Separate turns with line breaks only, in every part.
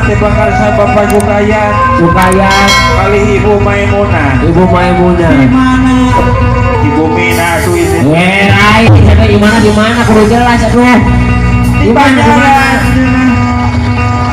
dibakar sama Bapak Jukayan kali Ibu Maimunah.
Ibu Maimunah.
Ibu Mina tuh ini.
Lain, di mana? Kudu jelas aduh.
Di Banjaran.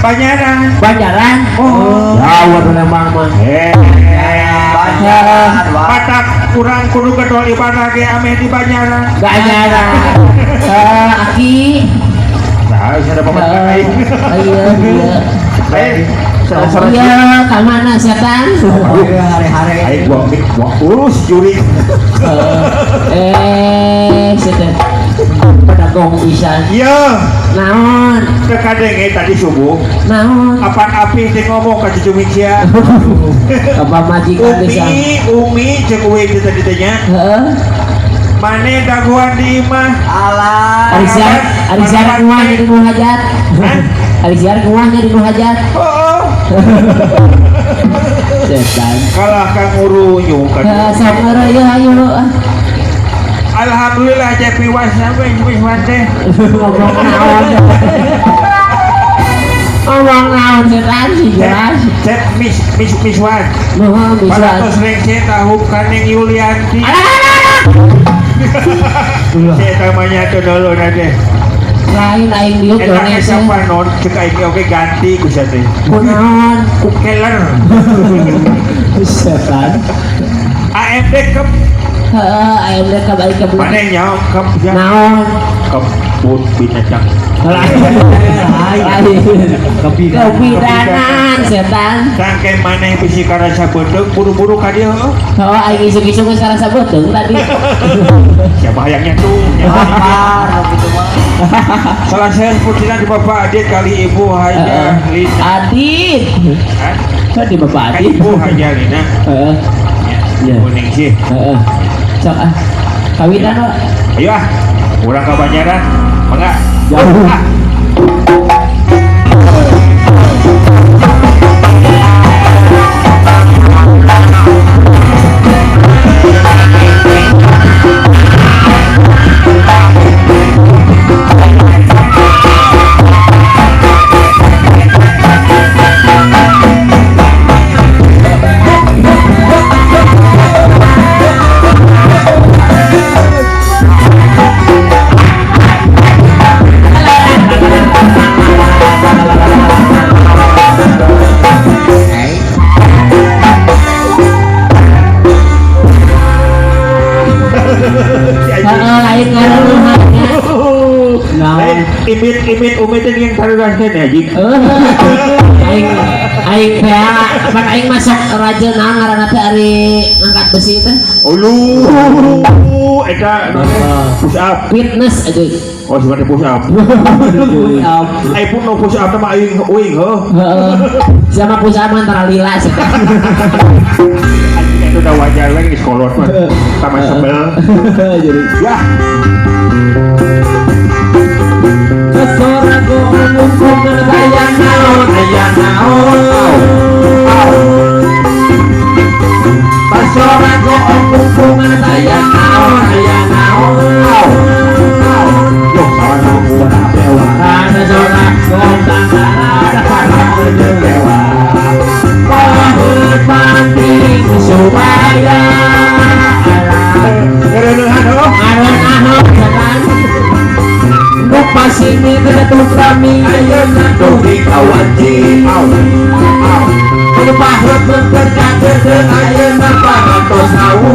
Banjaran.
Banjaran. Oh. Jauh memang mah.
Banjaran. Matak kurang kudu kedol ibadah ge ame di Banjaran.
Banjaran. Aki.
Nah, ada pemakai.
Iya. Iya, kemana setan?
Hari-hari. Ayo gua urus juri.
Setan. Pedagong pisan.
Iya.
Naon?
Kekadenge tadi subuh.
Naon?
Apaan api teh ngomong ka cucu Mixia.
Apa majikan bisa?
Umi cek we itu tadi tanya.
Heeh.
Mane daguan di imah. Alah.
Ari siar kuahnya di muhajat. Ari siar kuahnya di muhajat.
Oh.
Setan.
Kalah Kang Urunyu kan.
Sabar ya ayo.
Alhamdulillah cek piwas sampai wis teh.
Ngomong naon. Ngomong naon setan sih jelas.
Cek miswan.
Nuhun bisa.
Pada tos rengse tahu kaneng Yulianti. Saya tamanya tuh dulu nade.
Lain aing dieu
Enaknya
Indonesia.
siapa non? Cek aing oke ganti ku sia teh.
Kunaon?
Ku keler.
Setan.
AMD ke
Heeh, aya mereka balik ke
mana nyawa ke
naon?
kebun binatang.
Kebidanan setan.
Sangke mana bisi karasa beudeg buru-buru ka dieu.
Oh, aing isuk-isuk geus karasa beuteung tadi.
Siapa hayangnya tuh? Lapar gitu mah. Salah saya putiran di Bapak Adit kali Ibu Haja Lina.
Adit.
Hah?
Di Bapak Adit.
Ibu Haja Lina.
Heeh.
Ya. Kuning sih.
Heeh. Sok ah. Kawinan wa.
Ayo ah. Urang ka Banjaran. Mangga.
Jauh. Lain ngaruhnya.
Lain imit umit yang taruraskeun ya jing.
Aing pan aing masak raja naon ngaranna teh ari angkat besi teh.
Ulu eta push up.
Fitness aja.
Oh seperti push up. Ai pun no push up mah aing uing heuh.
Heeh. Sama push up antara lila setan.
Itu udah wajar lagi di sekolah mah. Sama sebel.
Jadi
Ya.
Kesorago ngumpukeun aya naon. Kesorago ngumpukeun aya naon.
Yo salah urang dewa.
Ana zona gontang kana dewa. Pahut panting supaya
Ngereuneuhan heuh.
aron-aron setan. Nuk pasini kedatung kami ayeuna tuh di kawanci. Kudu pahut bekerja ayeuna parantos hawu.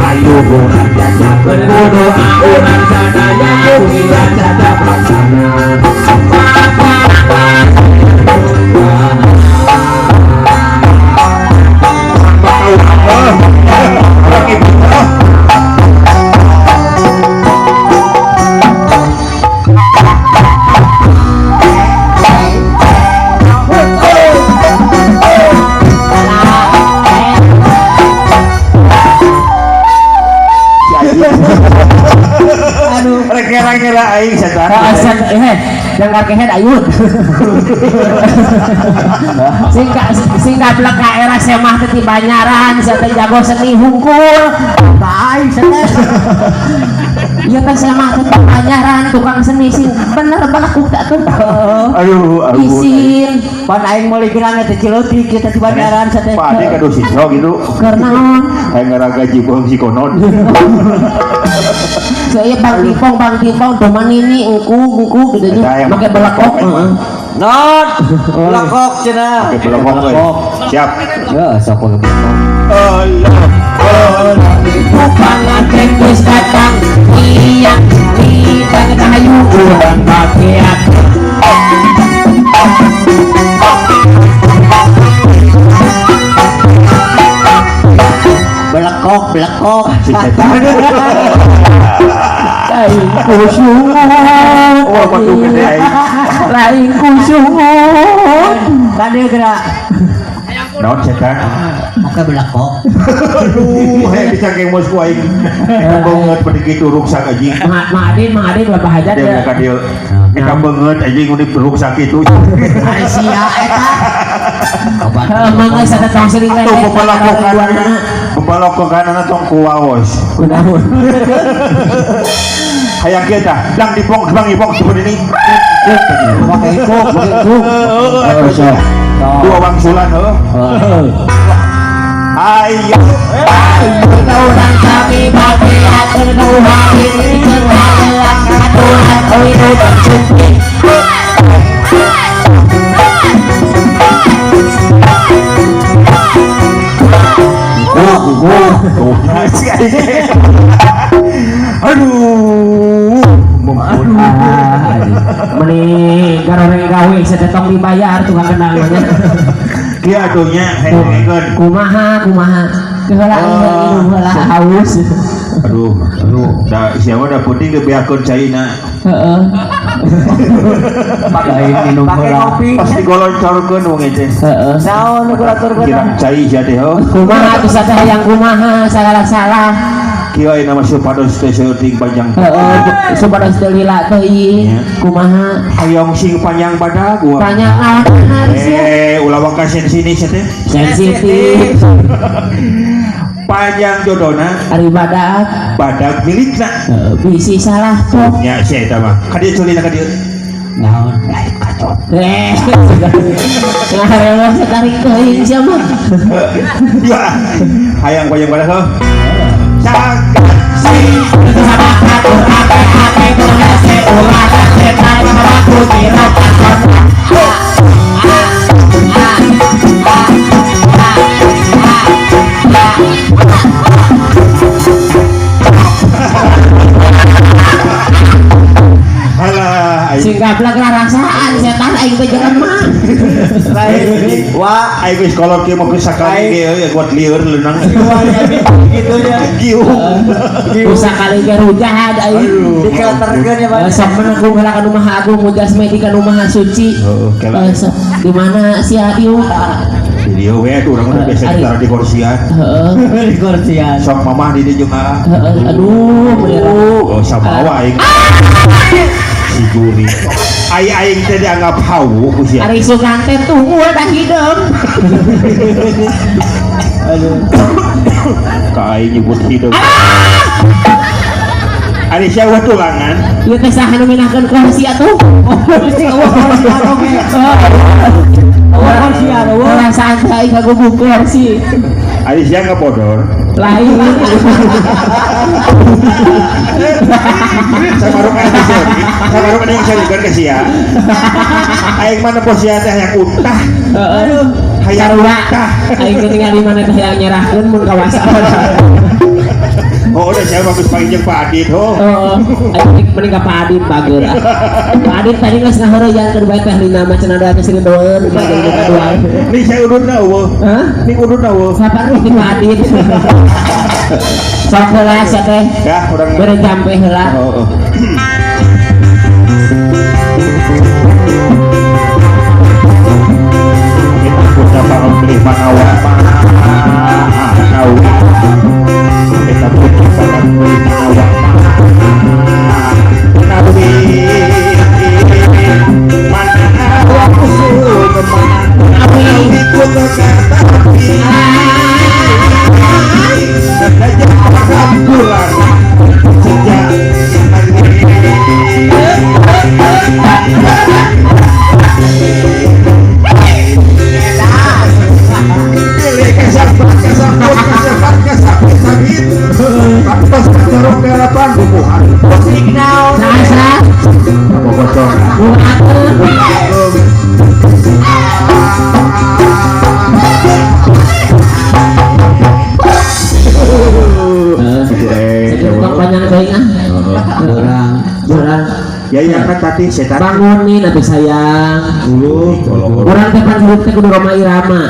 Ayo urang jasa berdoa urang sadaya urang sada pelaksana.
Kira-kira aing setan.
Asal
dengar kehead ayun. Singkat belak ka era semah teh Banyaran sate jago seni hungkul. Baik sate. Ieu teh semah teh Banyaran tukang seni sing bener balaku tak tuh.
Aduh,
Isin
pan aing meuli gelang teh Cileutik kita di Bandaran sate.
Pak Ade kado siswa gitu.
karena
Kayak ngaraga jibong si konon.
saya bang timpong teman ini engku gitu nya pakai belakok.
Not lekok cenah.
Oke, belakok euy. Siap.
Ya sok pakai
Bukangan teknis datang iya kita kayu kurang bagian
belekok
Si setan.
lain kusyuk
Oh, waktu gede aing.
lain kusyuk
kan dia gerak
Naon setan?
pakai belekok
Aduh, hayang bisa kayak mos ku aing. Banget pada kitu ruksak anjing.
Ma'adin lebah aja
Dia ka dieu. Kita banget anjing udah ruksak itu.
Aisyah eta
mangga sada tong sering
Tuh bebalok kanan tong kuwaos.
kunaon
Hayang kita, lang dipong seperti ini.
pakai ikuk
Dua wangsulan heuh. Ayo.
orang kami bagi atur hari ini kenalan aturan oi dan cukup
Aduh.
meni garoreng gawe sedetong dibayar tukang kenalnya
Dia aduhnya hengengeun.
kumaha heula heula haus
Aduh, da siapa da putih kebiakun caina.
heeh
pakai minum heula
Pasti goloncorkeun wong teh.
heeh
naon nu kulaturkeun
Kirang cai jadi heuh.
kumaha bisa teh yang kumaha salah
Kieu aya nama supados teh seuting panjang.
heeh supados teu lila teuing
Iya.
kumaha
Hayong sing panjang badag gua.
tanya naon sih
Ulah wakasin sini teh.
sensitif
Panjang jodona
ari
badag milikna.
bisi salah tuh
Nya si eta mah. Ka dieu culina ka dieu.
naon lain kacot
ngarewa setarik teuing sia mah
Ya. Hayang panjang badag heuh. Sagad Halah, aing
singgaplak rasaan setan aing teh jelema
lain wah
aing geus kolot kieu mah geus sakali ge ya kuat lieur leunang.
gitu ya
Kieu.
usaha kali ge rujad aing
dikelaterkeun ya Bang
sok menanggung heula ka rumah agung mujas medi ka rumah suci
Heeh, kela.
di mana si Ayu
Video we tuh urang udah biasa ditaruh di kursian.
heeh
di kursian
Sok mamah di dieu jeung ah.
aduh bener
Oh, sama aing. Si Juri. Aing teh dianggap hawu ku sia.
Ari Sugan teh tunggu dah hidup
Ka aing nyebut hidup. Ari siapa tulangan?
ieu teh saha nu minahkeun kursi atuh orang santai kagubuk kursi
Ari siapa ngapodor?
lain
Sabaruk anu seri. Sabaruk anu yang seri kan ke sia. Aing mana posisi teh yang utah. Hayang utah.
aing teh ningali mana teh yang nyerahkeun mun kawasa
Oh, udah saya bagus pagi jeung Pak Adit ho.
aing mending ka Pak Adit bageur Pak Adit tadi geus ngaheureuyang keur bae teh dina mah cenah da geus doeun bageun ka dua
Ini saya udurna eueuh.
hah
Ini udurna eueuh.
sabar di Pak Adit sok heula sia teh
Ya, urang
bere jampe heula
Oh. Kita punya para beli manawa tahu. Kita punya para beli manawa nabi. kapan bubuhan
Signal.
Sasa.
apa bocor
Tukang panjang baik Jurang.
ya yang kan tadi setan
Bangunin atuh sayang.
dulu
Urang teh pan hidup teh kudu Roma Irama.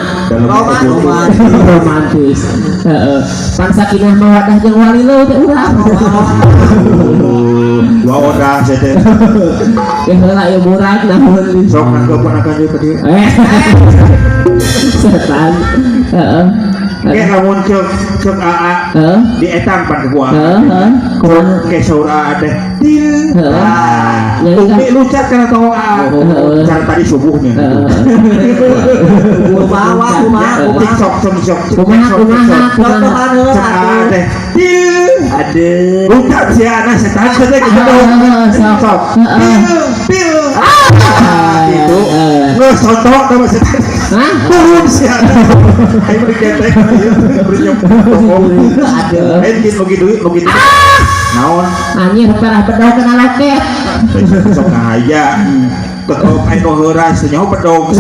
Romantis. Heeh. Pan sakinah mawaddah jeung walilo teh urang.
dua orang setan
Heula ieu murah namun
sok ponakan dia tadi
setan. Heeh.
kayak lamun cek AA
Heeh.
di etang pan gua
Heeh. Kumaha?
kayak saur AA teh til
Jadi kan-
umi lucat kana tahu AA cara tadi subuhnya
Kumaha.
TikTok
Kumaha
cek
Contohan
AA teh til
Ada.
lucat si anak setan teh gitu dong sok til itu nggak contoh sama setan
Hah?
turun si anak ayo berketek
Ada.
ayo bikin logi duit naon
Anjir parah bedog kena loket.
sok ngahaya tetep ayo heura senyaho bedog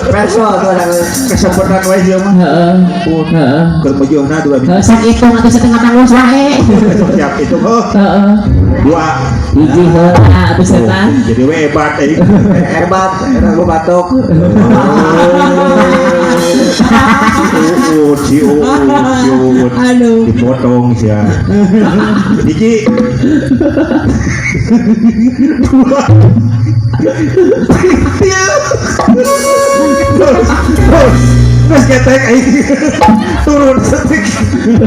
Perso tuh ada.
kesempatan wae ieu mah
Heeh. Heeh.
keur mejeuna dua
Heeh, sok itu atuh setengah tanggung wae.
siap itu
Heeh.
dua
Hiji heula atuh setan.
jadi we hebat
Hebat. Era gua batuk.
ciut dipotong sia hiji dua tiga terus ketek aing turun setik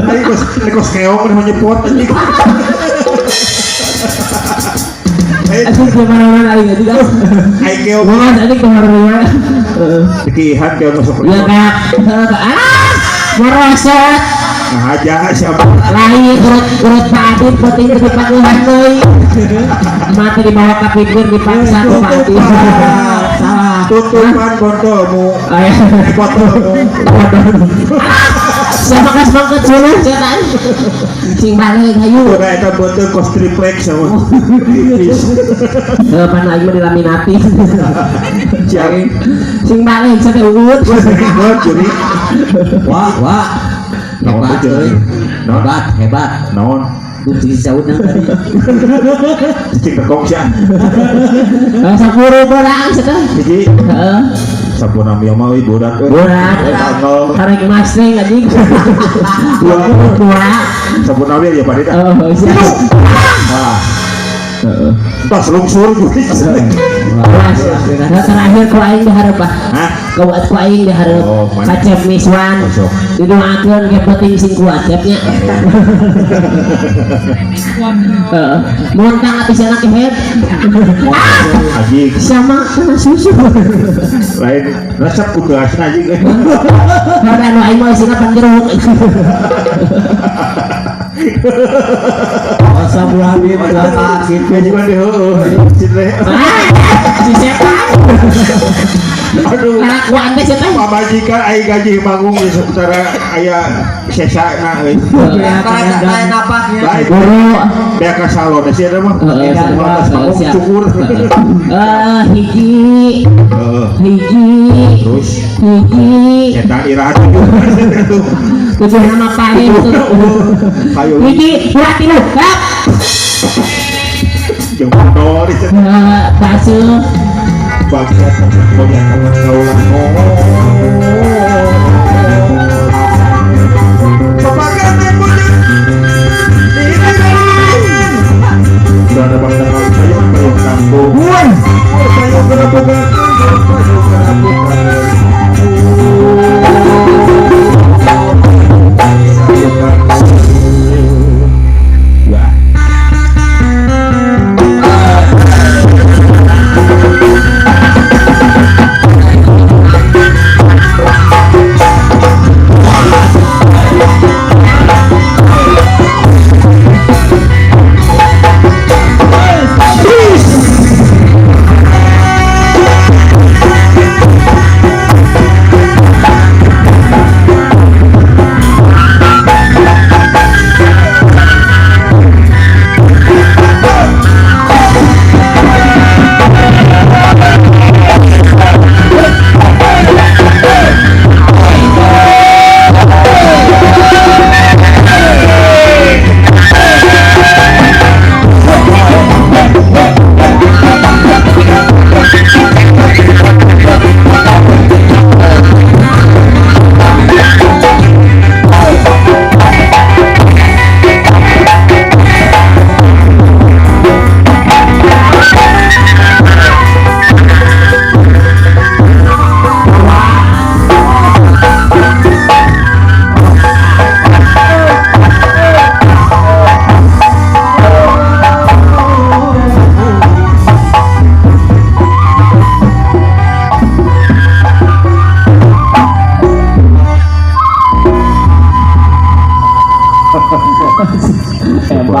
aing kos keong udah nyepot anjing
Aduh gimana aing juga.
aing keong
Mas anjing kemarin. Heeh.
dikihan keong masuk
Ya kayak merosot
nah aja siapa
lain urut Pak Adit penting ke dipakuhan deui. Mati dibawa ke pinggir dipaksa ke Pak Adit. Salah.
tutupan botolmu
Aya.
botolmu
Siapa kas mangkat dulu setan. Cing balik hayu.
udah eta botol kos triplex sama
Pan aing mah dilaminatin.
cari
Sing balik sate uut.
buat jadi
Wah. Hebat euy. Hebat.
naon
Kunci saud nang tadi.
cicing tekong sia
Sapuru barang setan.
hiji
Heeh.
sampun ambil mah euy budak
Budak.
tanggal
Tarik masring anjing.
dua
Dua.
sampun ambil ya Pak Dita
Oh, siap.
nah tas lungsur juga
Nah, terakhir ku aing dihareup bah.
hah
Kuat ku aing dihareup.
Oh, mana?
Kacep miswan.
Masuk.
Didoakeun ge penting sing kuat cepnya. Heeh. Montang atuh sana ke head.
anjing
Sama kena susu.
lain resep kudu asna anjing
Kada anu aing mah isina pan jeruk.
Masa bulan dia berapa gitu.
ya juga deh cile
Si setan.
aduh
Kelakuan teh setan.
pamajikan aing gaji manggung di sementara aya sesana euy
Kayak napaknya.
baik
Guru.
bea ka salon sih ada mah
Siap.
cukur
Hiji. Hiji.
terus
Hiji.
cetak irahat juga tuh
Tujuh nama pahit tuh.
kayu
Hiji. Buat tilu. Hap.
jeung motor
Basuh.
bagian teman kaulah sebagai putih sudah ada bangsa kayu kayu kampung kayu kena bukan kayu kena bukan ya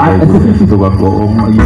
hebat.
Itu bak bohong lagi.